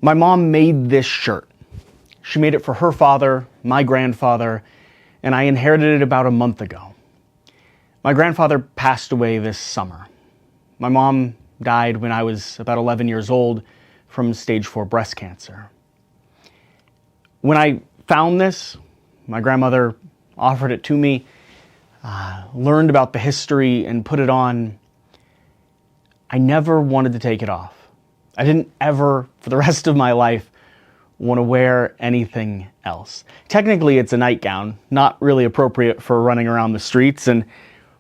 My mom made this shirt. She made it for her father, my grandfather, and I inherited it about a month ago. My grandfather passed away this summer. My mom died when I was about 11 years old from stage 4 breast cancer. When I found this, my grandmother offered it to me, learned about the history and put it on. I never wanted to take it off. I didn't ever, for the rest of my life, want to wear anything else. Technically, it's a nightgown, not really appropriate for running around the streets and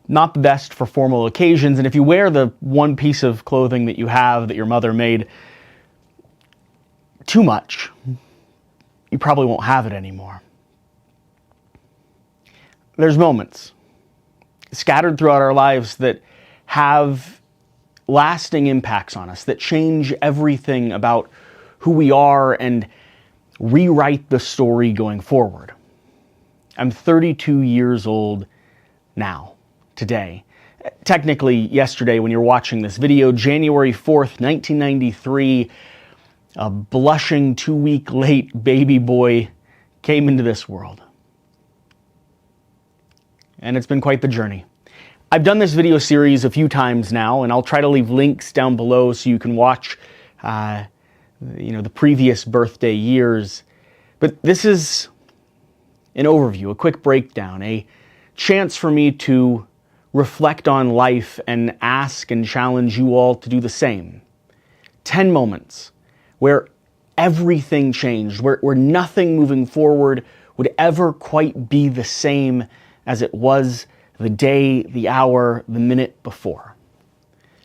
not the best for formal occasions. And if you wear the one piece of clothing that you have that your mother made too much, you probably won't have it anymore. There's moments scattered throughout our lives that have lasting impacts on us, that change everything about who we are and rewrite the story going forward. I'm 32 years old now, today. Technically, yesterday when you're watching this video, January 4th, 1993, a blushing 2-week late baby boy came into this world. And it's been quite the journey. I've done this video series a few times now, and I'll try to leave links down below so you can watch the previous birthday years. But this is an overview, a quick breakdown, a chance for me to reflect on life and ask and challenge you all to do the same. 10 moments where everything changed, where nothing moving forward would ever quite be the same as it was the day, the hour, the minute before.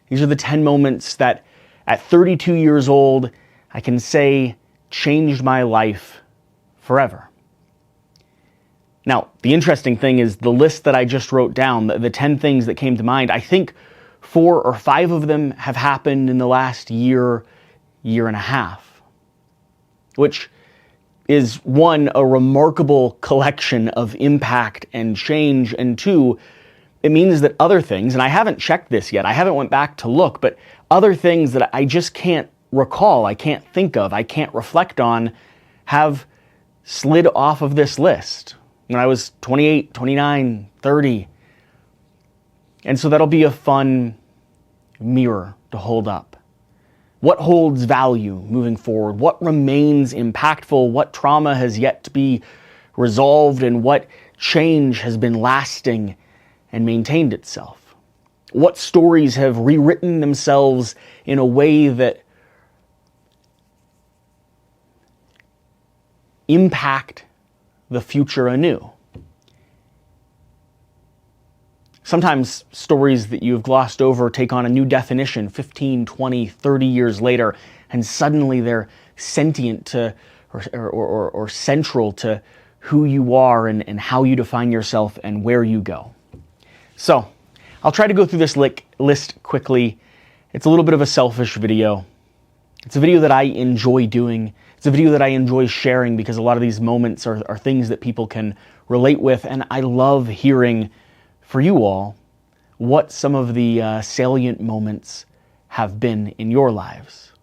These are the 10 moments that at 32 years old, I can say changed my life forever. Now, the interesting thing is the list that I just wrote down, the 10 things that came to mind, I think 4 or 5 of them have happened in the last year and a half, which is 1, a remarkable collection of impact and change, and 2, it means that other things, and I haven't checked this yet, I haven't went back to look, but other things that I just can't recall, I can't think of, I can't reflect on, have slid off of this list when I was 28, 29, 30. And so that'll be a fun mirror to hold up. What holds value moving forward? What remains impactful? What trauma has yet to be resolved? And what change has been lasting and maintained itself? What stories have rewritten themselves in a way that impact the future anew? Sometimes stories that you've glossed over take on a new definition 15, 20, 30 years later, and suddenly they're sentient to or central to who you are and how you define yourself and where you go. So, I'll try to go through this list quickly. It's a little bit of a selfish video. It's a video that I enjoy doing. It's a video that I enjoy sharing because a lot of these moments are things that people can relate with, and I love hearing for you all what some of the salient moments have been in your lives.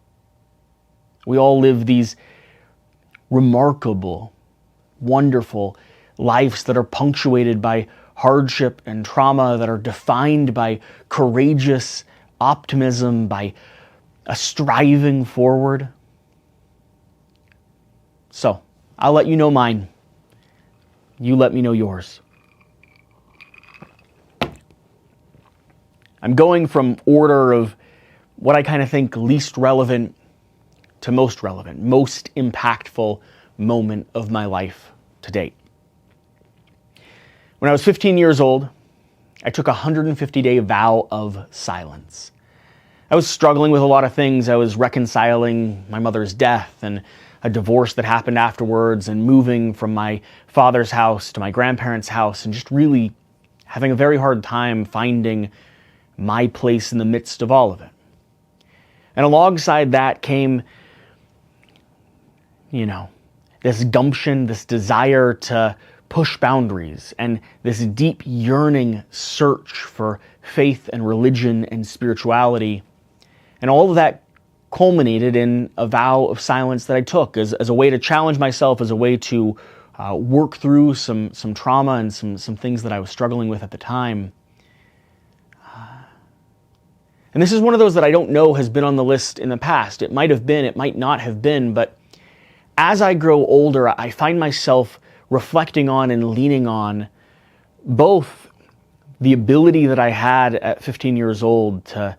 We all live these remarkable, wonderful lives that are punctuated by hardship and trauma, that are defined by courageous optimism, by a striving forward. So, I'll let you know mine. You let me know yours. I'm going from order of what I kind of think least relevant to most impactful moment of my life to date. When I was 15 years old, I took a 150-day vow of silence. I was struggling with a lot of things. I was reconciling my mother's death and a divorce that happened afterwards, and moving from my father's house to my grandparents' house, and just really having a very hard time finding my place in the midst of all of it. And alongside that came, this gumption, this desire to push boundaries, and this deep yearning search for faith and religion and spirituality. And all of that culminated in a vow of silence that I took as a way to challenge myself, as a way to work through some trauma and some things that I was struggling with at the time. And this is one of those that I don't know has been on the list in the past. It might have been, it might not have been, but as I grow older, I find myself reflecting on and leaning on both the ability that I had at 15 years old to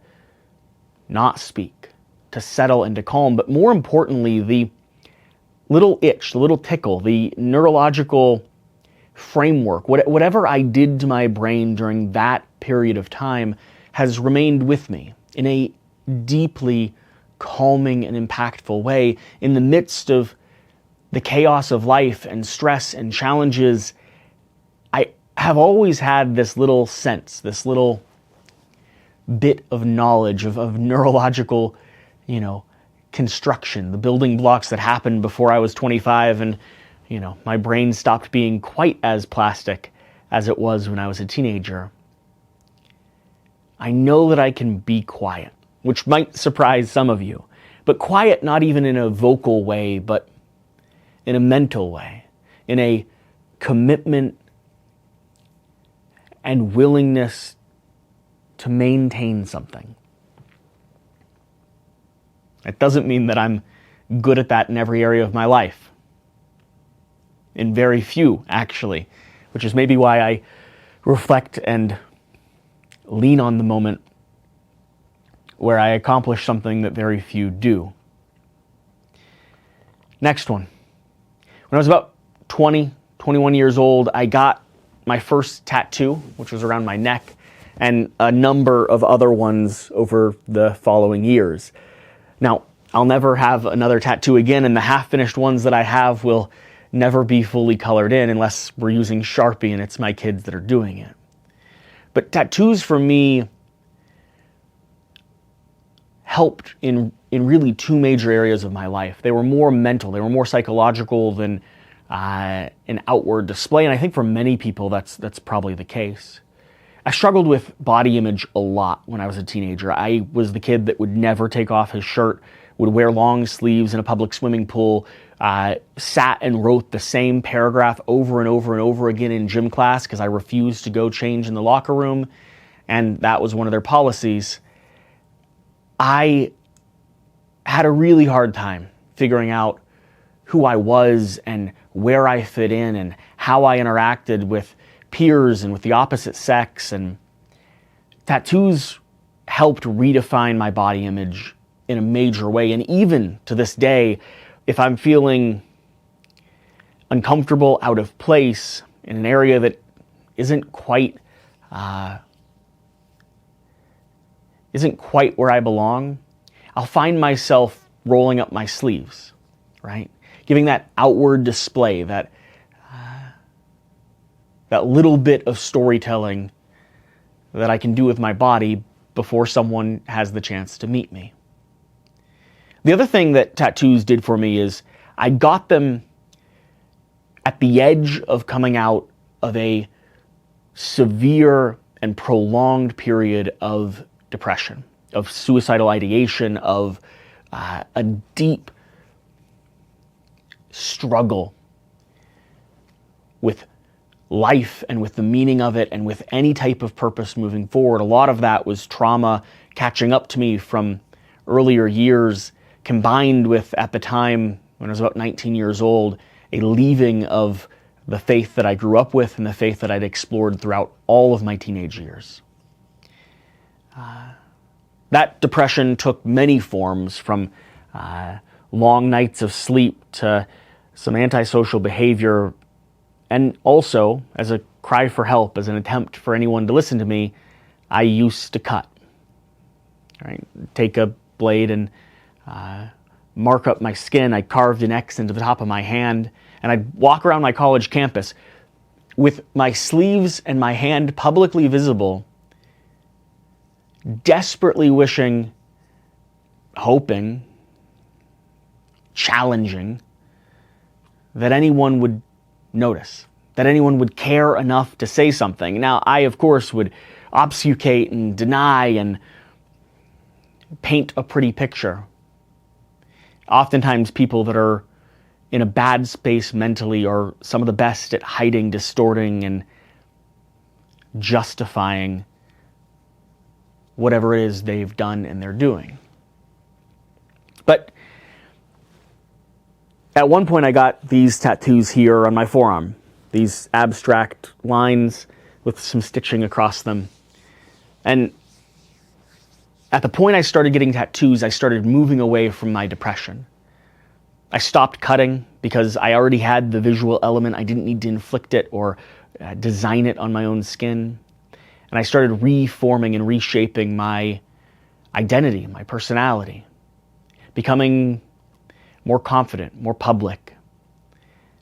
not speak, to settle and to calm, but more importantly, the little itch, the little tickle, the neurological framework, whatever I did to my brain during that period of time has remained with me in a deeply calming and impactful way in the midst of the chaos of life and stress and challenges. I have always had this little sense, this little bit of knowledge of neurological, construction, the building blocks that happened before I was 25 and, my brain stopped being quite as plastic as it was when I was a teenager. I know that I can be quiet, which might surprise some of you, but quiet not even in a vocal way, but in a mental way, in a commitment and willingness to maintain something. It doesn't mean that I'm good at that in every area of my life. In very few, actually, which is maybe why I reflect and lean on the moment where I accomplish something that very few do. Next one. When I was about 21 years old, I got my first tattoo, which was around my neck, and a number of other ones over the following years. Now, I'll never have another tattoo again, and the half-finished ones that I have will never be fully colored in unless we're using Sharpie and it's my kids that are doing it. But tattoos for me helped in really two major areas of my life. They were more mental, they were more psychological than an outward display, and I think for many people that's probably the case. I struggled with body image a lot when I was a teenager. I was the kid that would never take off his shirt, would wear long sleeves in a public swimming pool, sat and wrote the same paragraph over and over and over again in gym class because I refused to go change in the locker room, and that was one of their policies. I had a really hard time figuring out who I was and where I fit in and how I interacted with peers and with the opposite sex, and tattoos helped redefine my body image in a major way. And even to this day, if I'm feeling uncomfortable, out of place in an area that isn't quite where I belong, I'll find myself rolling up my sleeves, right? Giving that outward display, that little bit of storytelling that I can do with my body before someone has the chance to meet me. The other thing that tattoos did for me is I got them at the edge of coming out of a severe and prolonged period of depression, of suicidal ideation, of a deep struggle with life and with the meaning of it and with any type of purpose moving forward. A lot of that was trauma catching up to me from earlier years, combined with, at the time when I was about 19 years old, a leaving of the faith that I grew up with and the faith that I'd explored throughout all of my teenage years. That depression took many forms, from long nights of sleep to some antisocial behavior, and also, as a cry for help, as an attempt for anyone to listen to me, I used to cut. Right? Take a blade and mark up my skin. I carved an X into the top of my hand, and I'd walk around my college campus with my sleeves and my hand publicly visible, desperately wishing, hoping, challenging that anyone would notice, that anyone would care enough to say something. Now, I, of course, would obfuscate and deny and paint a pretty picture, Oftentimes people that are in a bad space mentally are some of the best at hiding, distorting, and justifying whatever it is they've done and they're doing. But at one point I got these tattoos here on my forearm, these abstract lines with some stitching across them. And at the point I started getting tattoos, I started moving away from my depression. I stopped cutting because I already had the visual element. I didn't need to inflict it or design it on my own skin. And I started reforming and reshaping my identity, my personality, becoming more confident, more public,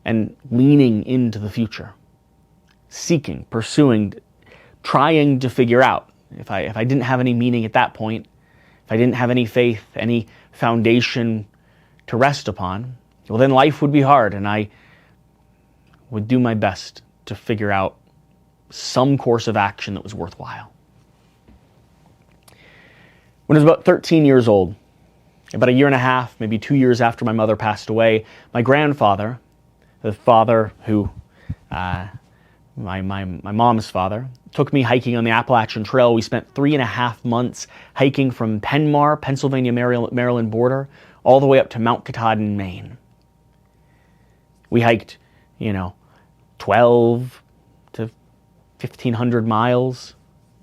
and leaning into the future, seeking, pursuing, trying to figure out. If I didn't have any meaning at that point, if I didn't have any faith, any foundation to rest upon, well, then life would be hard, and I would do my best to figure out some course of action that was worthwhile. When I was about 13 years old, about a year and a half, maybe 2 years after my mother passed away, my grandfather, the father who, my mom's father, took me hiking on the Appalachian Trail. We spent 3.5 months hiking from Penmar, Pennsylvania, Maryland border, all the way up to Mount Katahdin, Maine. We hiked, 12 to 1,500 miles.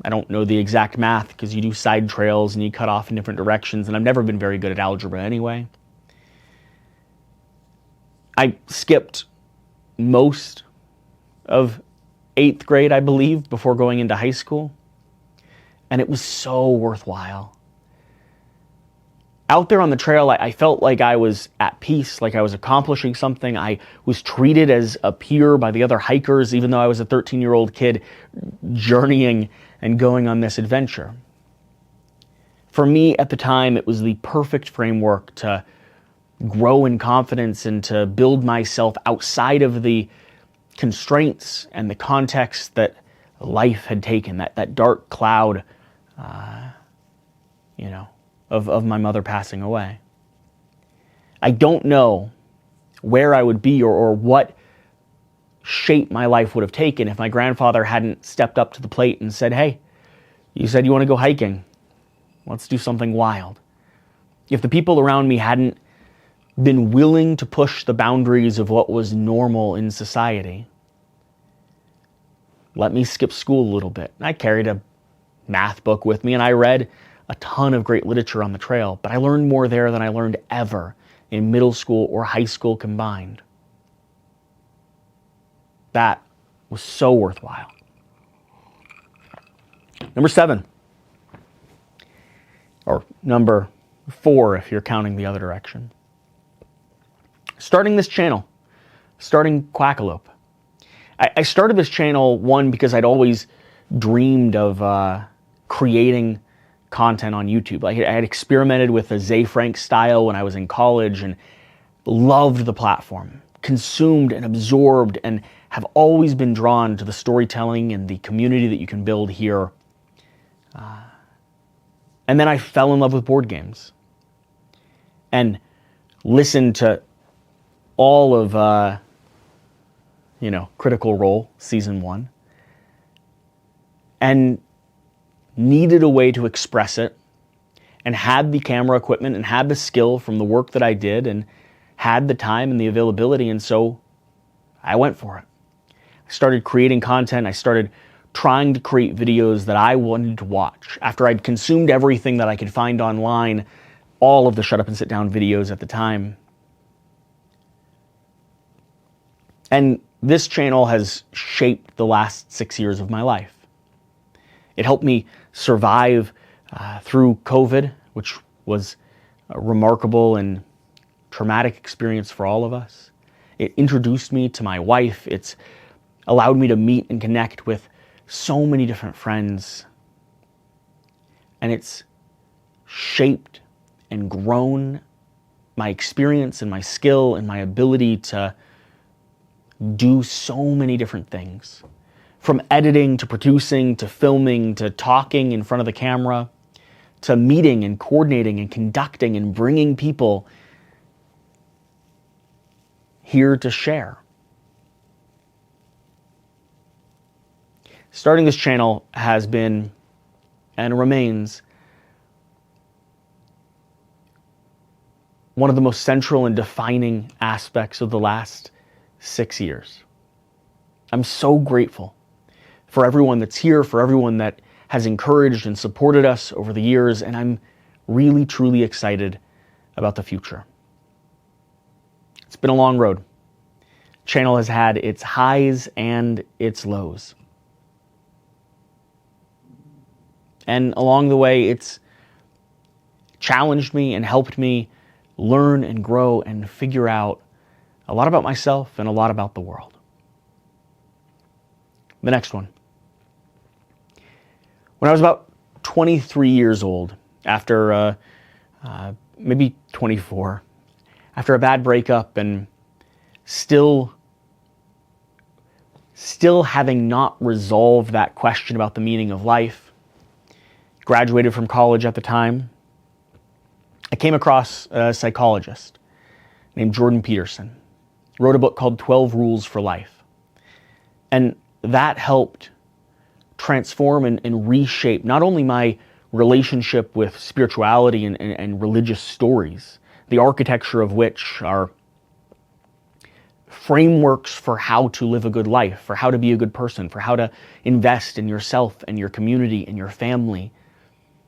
I don't know the exact math because you do side trails and you cut off in different directions, and I've never been very good at algebra anyway. I skipped most of 8th grade, I believe, before going into high school. And it was so worthwhile. Out there on the trail, I felt like I was at peace, like I was accomplishing something. I was treated as a peer by the other hikers, even though I was a 13-year-old kid journeying and going on this adventure. For me, at the time, it was the perfect framework to grow in confidence and to build myself outside of the constraints and the context that life had taken, that dark cloud, of my mother passing away. I don't know where I would be or what shape my life would have taken if my grandfather hadn't stepped up to the plate and said, "Hey, you said you want to go hiking. Let's do something wild." If the people around me hadn't been willing to push the boundaries of what was normal in society, let me skip school a little bit. I carried a math book with me and I read a ton of great literature on the trail, but I learned more there than I learned ever in middle school or high school combined. That was so worthwhile. Number 7, or number 4 if you're counting the other direction. Starting this channel, starting Quackalope. I started this channel, one, because I'd always dreamed of creating content on YouTube. I had experimented with the Zay Frank style when I was in college and loved the platform, consumed and absorbed, and have always been drawn to the storytelling and the community that you can build here. And then I fell in love with board games and listened to all of Critical Role Season 1, and needed a way to express it, and had the camera equipment and had the skill from the work that I did and had the time and the availability, and so I went for it. I started creating content. I started trying to create videos that I wanted to watch. After I'd consumed everything that I could find online, all of the Shut Up and Sit Down videos at the time. And this channel has shaped the last 6 years of my life. It helped me survive through COVID, which was a remarkable and traumatic experience for all of us. It introduced me to my wife. It's allowed me to meet and connect with so many different friends. And it's shaped and grown my experience and my skill and my ability to do so many different things. From editing to producing to filming to talking in front of the camera to meeting and coordinating and conducting and bringing people here to share. Starting this channel has been and remains one of the most central and defining aspects of the last 6 years. I'm so grateful for everyone that's here, for everyone that has encouraged and supported us over the years, and I'm really, truly excited about the future. It's been a long road. Channel has had its highs and its lows. And along the way, it's challenged me and helped me learn and grow and figure out a lot about myself and a lot about the world. The next one. When I was about 23 years old, after maybe 24, after a bad breakup and still having not resolved that question about the meaning of life, graduated from college at the time, I came across a psychologist named Jordan Peterson. He wrote a book called 12 Rules for Life. And that helped transform and reshape not only my relationship with spirituality and religious stories, the architecture of which are frameworks for how to live a good life, for how to be a good person, for how to invest in yourself and your community and your family.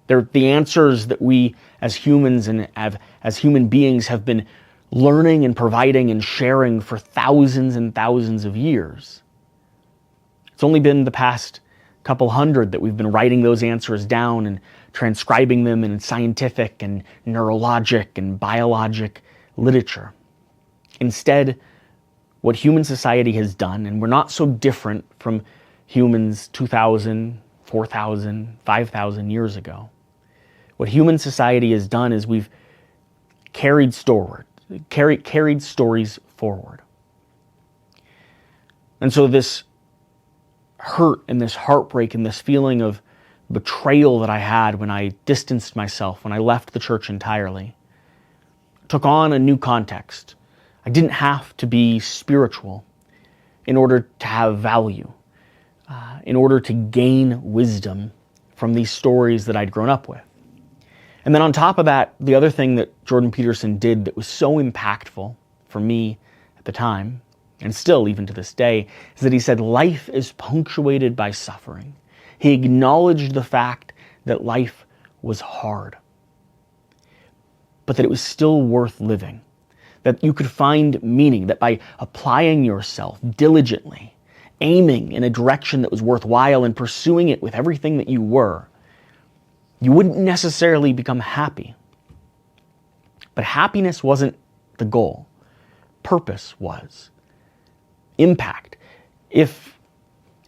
They're the answers that we as humans and as human beings have been learning and providing and sharing for thousands and thousands of years. It's only been the past couple hundred that we've been writing those answers down and transcribing them in scientific and neurologic and biologic literature. Instead, what human society has done, and we're not so different from humans 2,000, 4,000, 5,000 years ago. What human society has done is we've carried stories forward. And so this hurt and this heartbreak and this feeling of betrayal that I had when I distanced myself, when I left the church entirely, took on a new context. I didn't have to be spiritual in order to have value, in order to gain wisdom from these stories that I'd grown up with. And then on top of that, the other thing that Jordan Peterson did that was so impactful for me at the time, and still even to this day, is that he said life is punctuated by suffering. He acknowledged the fact that life was hard, but that it was still worth living, that you could find meaning, that by applying yourself diligently, aiming in a direction that was worthwhile and pursuing it with everything that you were, you wouldn't necessarily become happy. But happiness wasn't the goal. Purpose was. Impact, if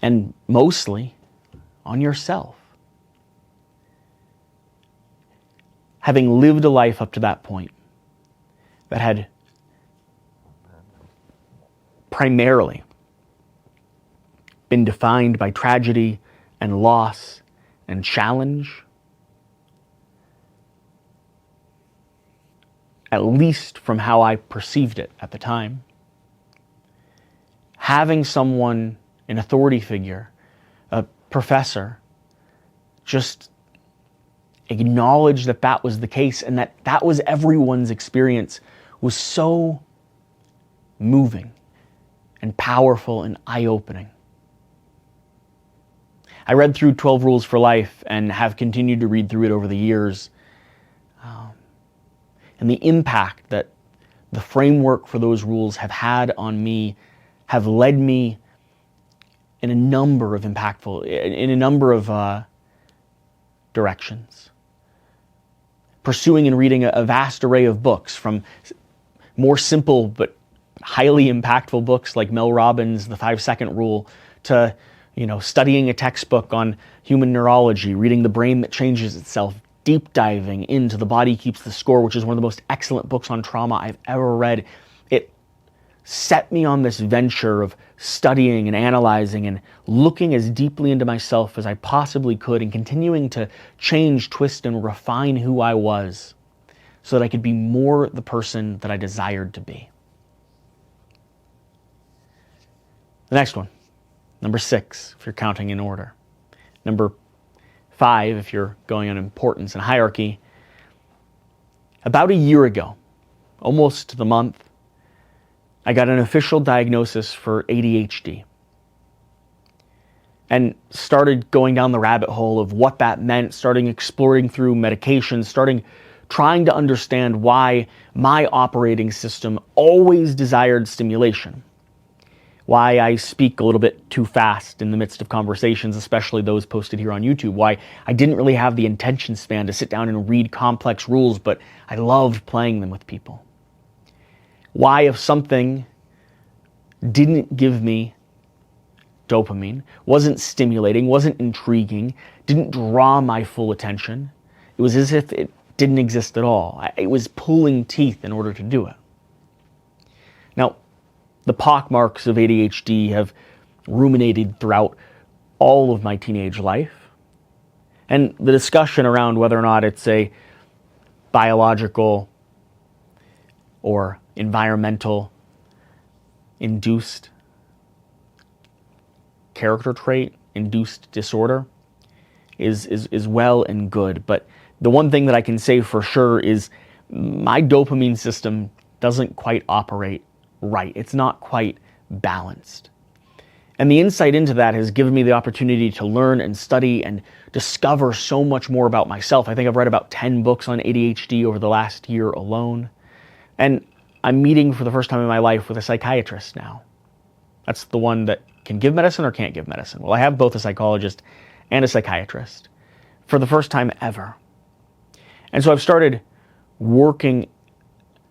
and mostly on yourself. Having lived a life up to that point that had primarily been defined by tragedy and loss and challenge, at least from how I perceived it at the time, having someone, an authority figure, a professor, just acknowledge that that was the case and that that was everyone's experience was so moving and powerful and eye-opening. I read through 12 Rules for Life and have continued to read through it over the years. And the impact that the framework for those rules have had on me have led me in a number of directions. Pursuing and reading a vast array of books, from more simple but highly impactful books like Mel Robbins' The 5-Second Rule, to studying a textbook on human neurology, reading The Brain That Changes Itself, deep diving into The Body Keeps the Score, which is one of the most excellent books on trauma I've ever read. It set me on this venture of studying and analyzing and looking as deeply into myself as I possibly could and continuing to change, twist, and refine who I was so that I could be more the person that I desired to be. The next one, number 6, if you're counting in order. Number 5, if you're going on importance and hierarchy. About a year ago, almost to the month, I got an official diagnosis for ADHD. And started going down the rabbit hole of what that meant, starting exploring through medications, starting trying to understand why my operating system always desired stimulation. Why I speak a little bit too fast in the midst of conversations, especially those posted here on YouTube. Why I didn't really have the attention span to sit down and read complex rules, but I loved playing them with people. Why, if something didn't give me dopamine, wasn't stimulating, wasn't intriguing, didn't draw my full attention, it was as if it didn't exist at all. It was pulling teeth in order to do it. Now, the pockmarks of ADHD have ruminated throughout all of my teenage life. And the discussion around whether or not it's a biological or environmental induced character trait, induced disorder, is well and good. But the one thing that I can say for sure is my dopamine system doesn't quite operate right. It's not quite balanced. And the insight into that has given me the opportunity to learn and study and discover so much more about myself. I think I've read about 10 books on ADHD over the last year alone. And I'm meeting for the first time in my life with a psychiatrist now. That's the one that can give medicine or can't give medicine. Well, I have both a psychologist and a psychiatrist for the first time ever. And so I've started working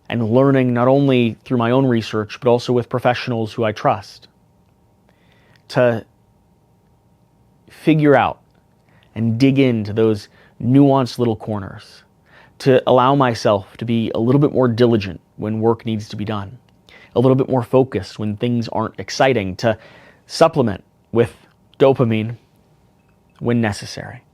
and learning not only through my own research, but also with professionals who I trust to figure out and dig into those nuanced little corners, to allow myself to be a little bit more diligent when work needs to be done, a little bit more focused when things aren't exciting, to supplement with dopamine when necessary.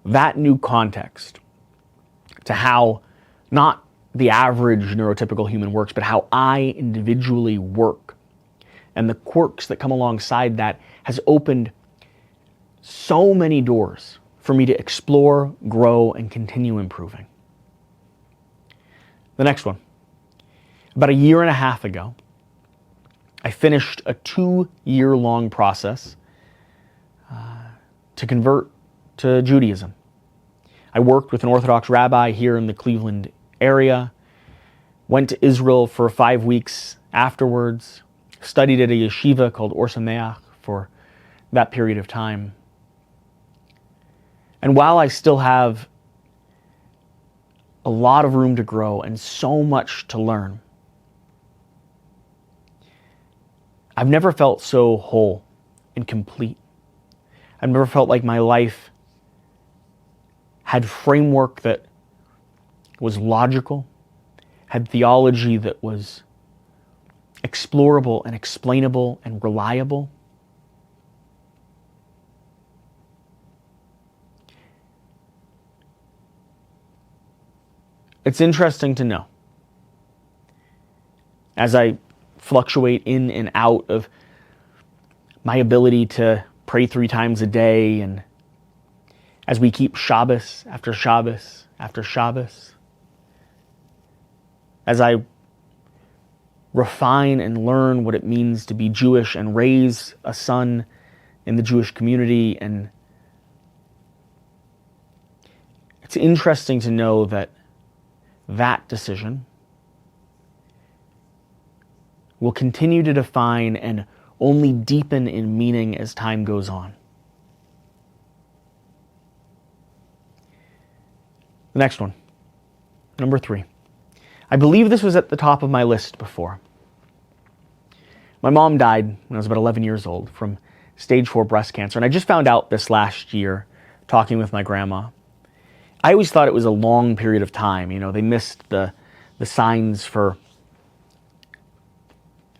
That new context to how not the average neurotypical human works, but how I individually work, and the quirks that come alongside that, has opened so many doors for me to explore, grow, and continue improving. The next one. About a year and a half ago, I finished a 2-year-long process to convert to Judaism. I worked with an Orthodox rabbi here in the Cleveland area, went to Israel for 5 weeks afterwards, studied at a yeshiva called Or Sameach for that period of time. And while I still have a lot of room to grow and so much to learn, I've never felt so whole and complete. I've never felt like my life had framework that was logical, had theology that was explorable and explainable and reliable. It's interesting to know, as I fluctuate in and out of my ability to pray 3 times a day, and as we keep Shabbos after Shabbos after Shabbos, as I refine and learn what it means to be Jewish and raise a son in the Jewish community, and it's interesting to know that that decision will continue to define and only deepen in meaning as time goes on. The next one, number 3. I believe this was at the top of my list before. My mom died when I was about 11 years old from stage 4 breast cancer, and I just found out this last year talking with my grandma. I always thought it was a long period of time. You know, they missed the signs for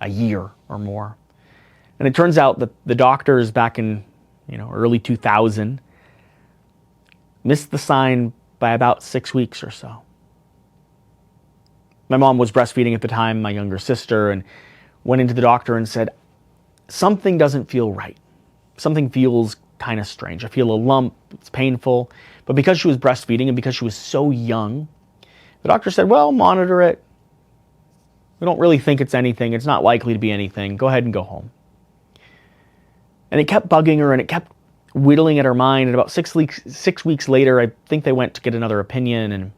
a year or more. And it turns out that the doctors back in, early 2000 missed the sign by about 6 weeks or so. My mom was breastfeeding at the time, my younger sister, and went into the doctor and said, something doesn't feel right. Something feels kind of strange. I feel a lump, it's painful. But because she was breastfeeding and because she was so young, the doctor said, well, monitor it. We don't really think it's anything. It's not likely to be anything. Go ahead and go home. And it kept bugging her and it kept whittling at her mind. And about 6 weeks later, I think they went to get another opinion. And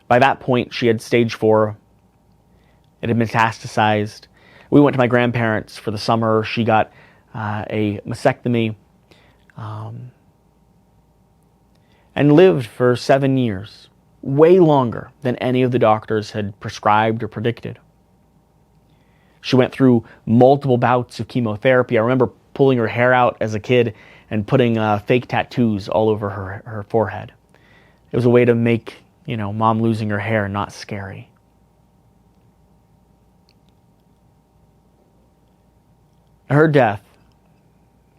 by that point, she had stage 4. It had metastasized. We went to my grandparents for the summer. She got a mastectomy and lived for 7 years, way longer than any of the doctors had prescribed or predicted. She went through multiple bouts of chemotherapy. I remember pulling her hair out as a kid and putting fake tattoos all over her forehead. It was a way to make, mom losing her hair not scary. Her death,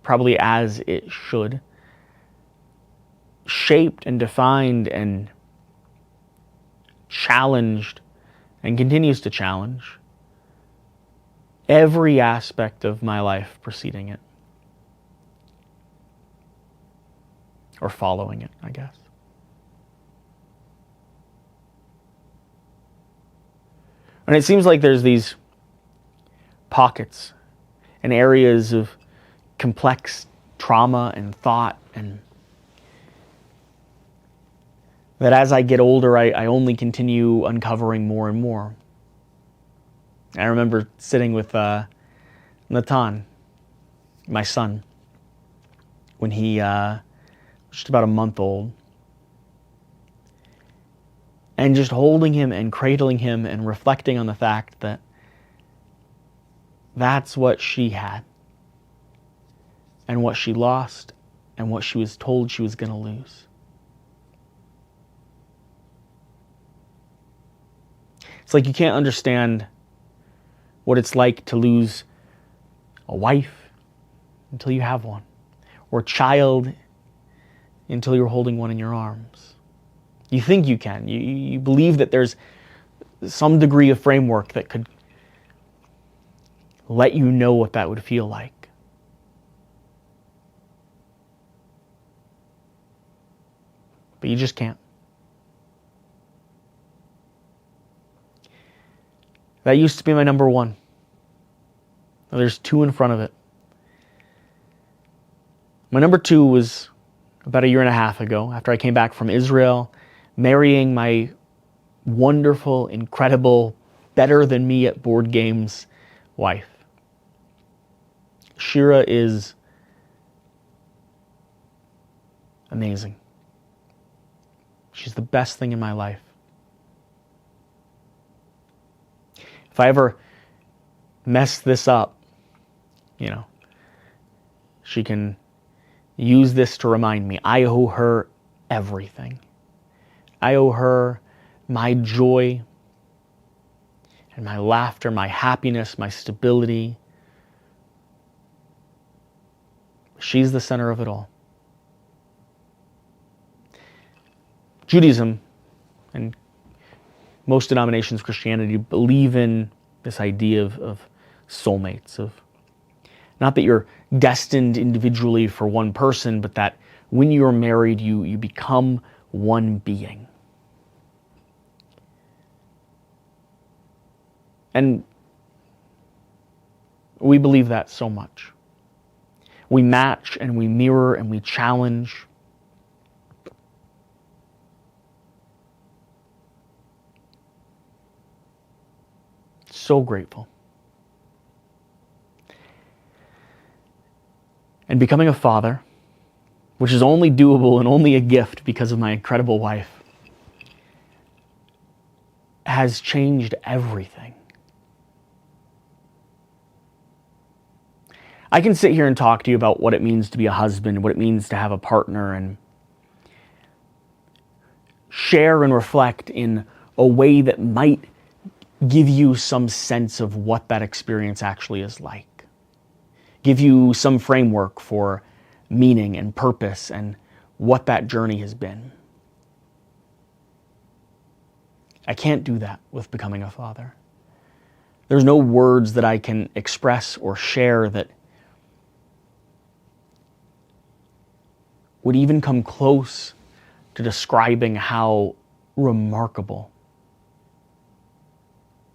probably as it should, shaped and defined and challenged and continues to challenge every aspect of my life preceding it. Or following it, I guess. And it seems like there's these pockets and areas of complex trauma and thought, and that as I get older, I only continue uncovering more and more. I remember sitting with Natan, my son, when he was just about a month old, and just holding him and cradling him and reflecting on the fact that that's what she had, and what she lost, and what she was told she was going to lose. It's like you can't understand what it's like to lose a wife until you have one, or a child until you're holding one in your arms. You think you can. You believe that there's some degree of framework that could let you know what that would feel like. But you just can't. That used to be my number one. Now there's 2 in front of it. My number 2 was about 1.5 years ago, after I came back from Israel, marrying my wonderful, incredible, better than me at board games wife. Shira is amazing. She's the best thing in my life. If I ever mess this up, she can use this to remind me I owe her everything. I owe her my joy and my laughter, my happiness, my stability. She's the center of it all. Judaism and most denominations of Christianity believe in this idea of soulmates, of not that you're destined individually for one person, but that when you're married, you become one being. And we believe that so much. We match and we mirror and we challenge. So grateful. And becoming a father, which is only doable and only a gift because of my incredible wife, has changed everything. I can sit here and talk to you about what it means to be a husband, what it means to have a partner, and share and reflect in a way that might give you some sense of what that experience actually is like. Give you some framework for meaning and purpose and what that journey has been. I can't do that with becoming a father. There's no words that I can express or share that would even come close to describing how remarkable,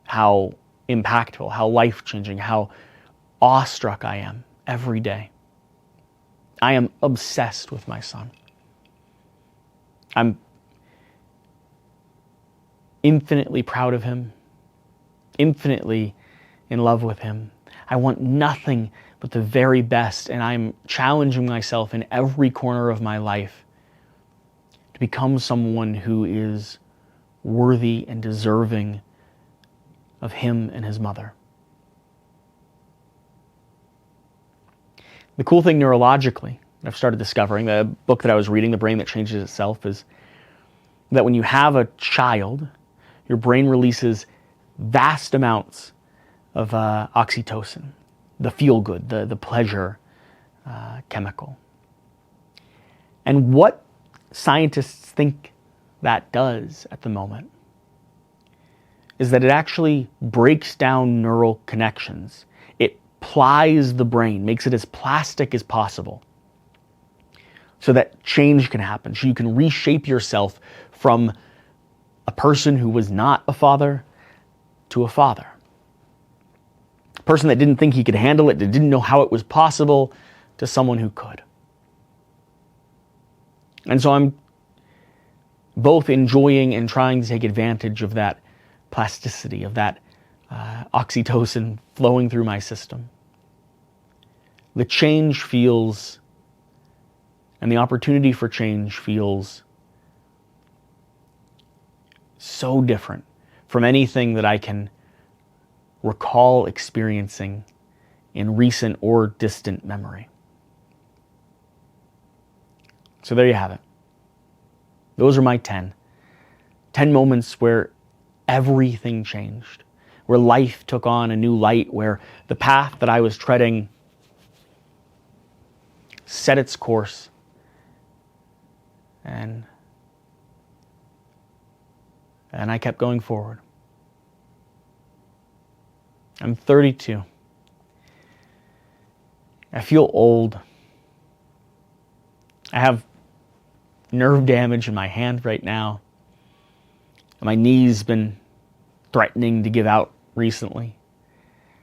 how impactful, how life-changing, how awestruck I am every day. I am obsessed with my son. I'm infinitely proud of him, infinitely in love with him. I want nothing but the very best, and I'm challenging myself in every corner of my life to become someone who is worthy and deserving of him and his mother. The cool thing neurologically, I've started discovering, the book that I was reading, The Brain That Changes Itself, is that when you have a child, your brain releases vast amounts of oxytocin, the feel-good, the pleasure chemical. And what scientists think that does at the moment is that it actually breaks down neural connections. It plies the brain, makes it as plastic as possible, so that change can happen, so you can reshape yourself from a person who was not a father to a father. A person that didn't think he could handle it, that didn't know how it was possible, to someone who could. And so I'm both enjoying and trying to take advantage of that plasticity, of that oxytocin flowing through my system. The change feels, and the opportunity for change feels so different from anything that I can recall experiencing in recent or distant memory. So there you have it. Those are my 10 moments where everything changed, where life took on a new light, where the path that I was treading set its course, and I kept going forward. I'm 32. I feel old. I have nerve damage in my hand right now. My knee's been threatening to give out recently.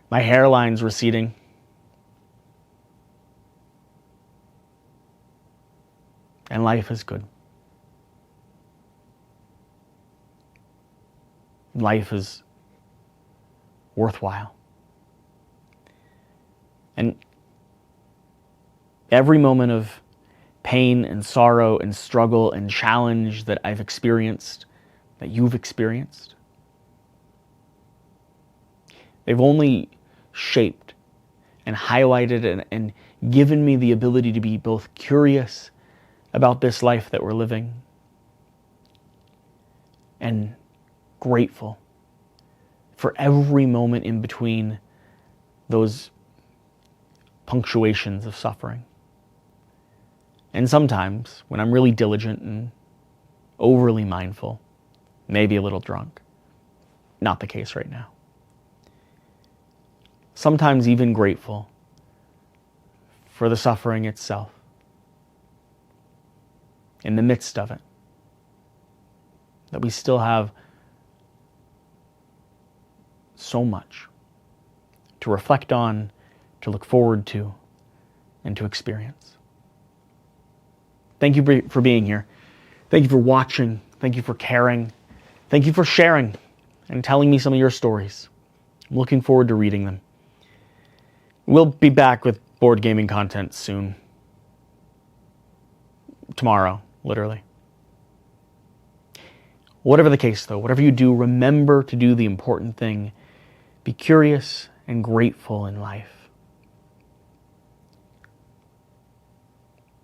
My hairline's receding. And life is good. Life is worthwhile. And every moment of pain and sorrow and struggle and challenge that I've experienced, that you've experienced, they've only shaped and highlighted and given me the ability to be both curious about this life that we're living and grateful for every moment in between those punctuations of suffering. And sometimes, when I'm really diligent and overly mindful, maybe a little drunk. Not the case right now. Sometimes even grateful for the suffering itself. In the midst of it, that we still have so much to reflect on, to look forward to, and to experience. Thank you for being here. Thank you for watching. Thank you for caring. Thank you for sharing and telling me some of your stories. I'm looking forward to reading them. We'll be back with board gaming content soon. Tomorrow, literally. Whatever the case, though, whatever you do, remember to do the important thing. Be curious and grateful in life.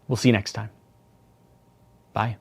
We'll see you next time. Bye.